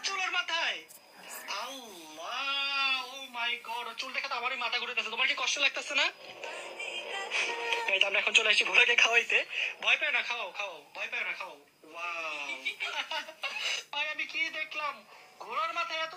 চুলের মাথায়। আল্লাহ, ও মাই গড, চুল দেখে তো আমারই মাথা ঘুরেতেছে। তোমার কি কষ্ট লাগতেছে না? এই তো আমরা এখন চলে আসছি ঘোড়াকে খাওয়াইতে। ভয় পায় না, খাওয়াও খাওয়াও, ভয় পায় না, খাওয়াও। ওয়াও ভাই, আমি কি দেখলাম, ঘোড়ার মাথায় এত।